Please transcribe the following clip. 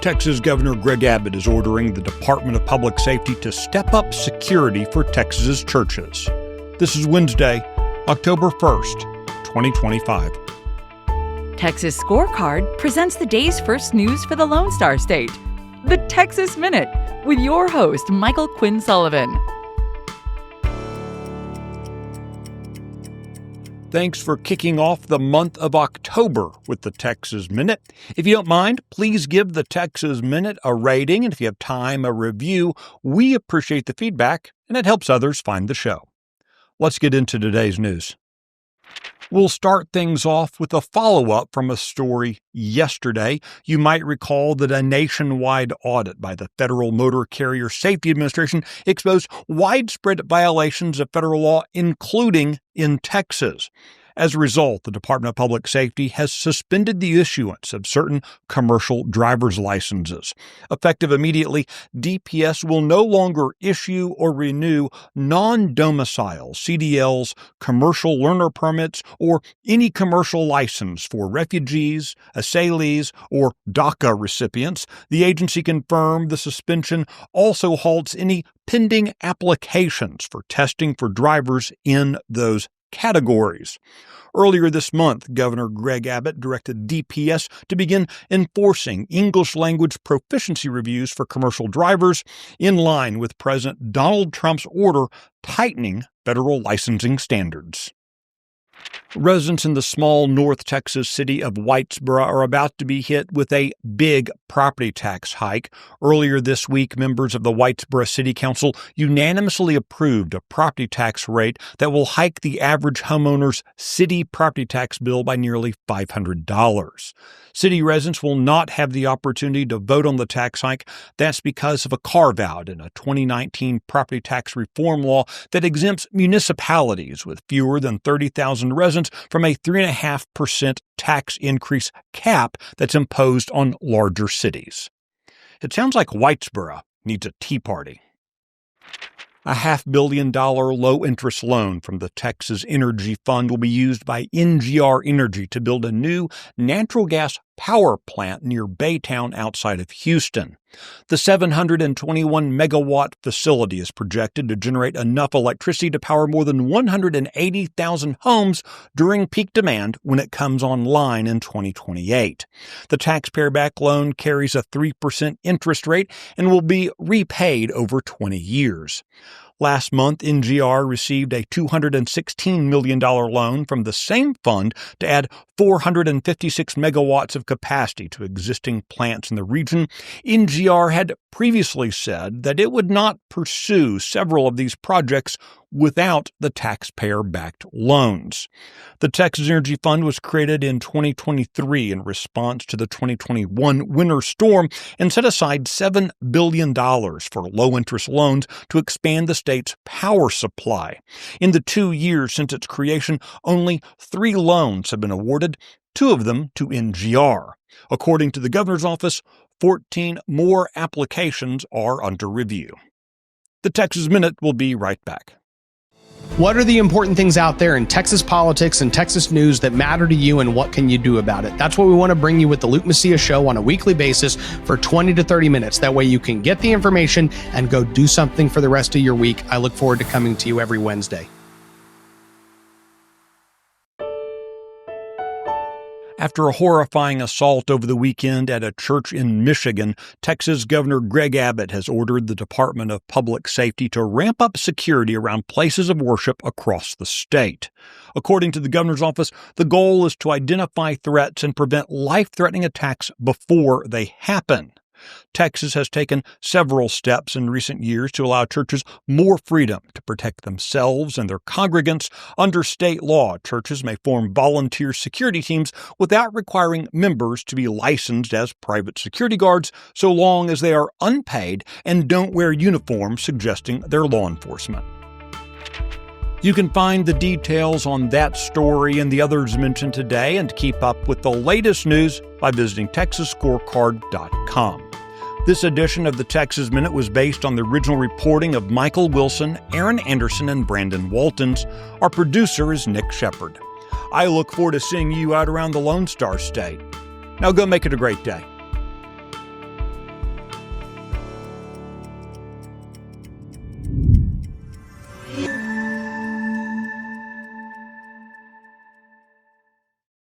Texas Governor Greg Abbott is ordering the Department of Public Safety to step up security for Texas's churches. This is Wednesday, October 1st, 2025. Texas Scorecard presents the day's first news for the Lone Star State. The Texas Minute, with your host, Michael Quinn Sullivan. Thanks for kicking off the month of October with the Texas Minute. If you don't mind, please give the Texas Minute a rating, and if you have time, a review. We appreciate the feedback, and it helps others find the show. Let's get into today's news. We'll start things off with a follow-up from a story yesterday. You might recall that a nationwide audit by the Federal Motor Carrier Safety Administration exposed widespread violations of federal law, including in Texas. As a result, the Department of Public Safety has suspended the issuance of certain commercial driver's licenses. Effective immediately, DPS will no longer issue or renew non-domicile CDLs, commercial learner permits, or any commercial license for refugees, asylees, or DACA recipients. The agency confirmed the suspension also halts any pending applications for testing for drivers in those categories. Earlier this month, Governor Greg Abbott directed DPS to begin enforcing English language proficiency reviews for commercial drivers in line with President Donald Trump's order tightening federal licensing standards. Residents in the small North Texas city of Whitesboro are about to be hit with a big property tax hike. Earlier this week, members of the Whitesboro City Council unanimously approved a property tax rate that will hike the average homeowner's city property tax bill by nearly $500. City residents will not have the opportunity to vote on the tax hike. That's because of a carve-out in a 2019 property tax reform law that exempts municipalities with fewer than 30,000 residents from a 3.5% tax increase cap that's imposed on larger cities. It sounds like Whitesboro needs a tea party. A $500 million low-interest loan from the Texas Energy Fund will be used by NGR Energy to build a new natural gas power plant near Baytown outside of Houston. The 721-megawatt facility is projected to generate enough electricity to power more than 180,000 homes during peak demand when it comes online in 2028. The taxpayer-backed loan carries a 3% interest rate and will be repaid over 20 years. Last month, NGR received a $216 million loan from the same fund to add 456 megawatts of capacity to existing plants in the region. NGR had previously said that it would not pursue several of these projects without the taxpayer-backed loans. The Texas Energy Fund was created in 2023 in response to the 2021 winter storm and set aside $7 billion for low-interest loans to expand the state's power supply. In the 2 years since its creation, only 3 loans have been awarded, 2 of them to NGR. According to the governor's office, 14 more applications are under review. The Texas Minute will be right back. What are the important things out there in Texas politics and Texas news that matter to you, and what can you do about it? That's what we want to bring you with the Luke Messia Show on a weekly basis for 20 to 30 minutes. That way you can get the information and go do something for the rest of your week. I look forward to coming to you every Wednesday. After a horrifying assault over the weekend at a church in Michigan, Texas Governor Greg Abbott has ordered the Department of Public Safety to ramp up security around places of worship across the state. According to the governor's office, the goal is to identify threats and prevent life-threatening attacks before they happen. Texas has taken several steps in recent years to allow churches more freedom to protect themselves and their congregants. Under state law, churches may form volunteer security teams without requiring members to be licensed as private security guards, so long as they are unpaid and don't wear uniforms suggesting they're law enforcement. You can find the details on that story and the others mentioned today, and keep up with the latest news by visiting TexasScorecard.com. This edition of the Texas Minute was based on the original reporting of Michael Wilson, Aaron Anderson, and Brandon Waltons. Our producer is Nick Shepard. I look forward to seeing you out around the Lone Star State. Now go make it a great day.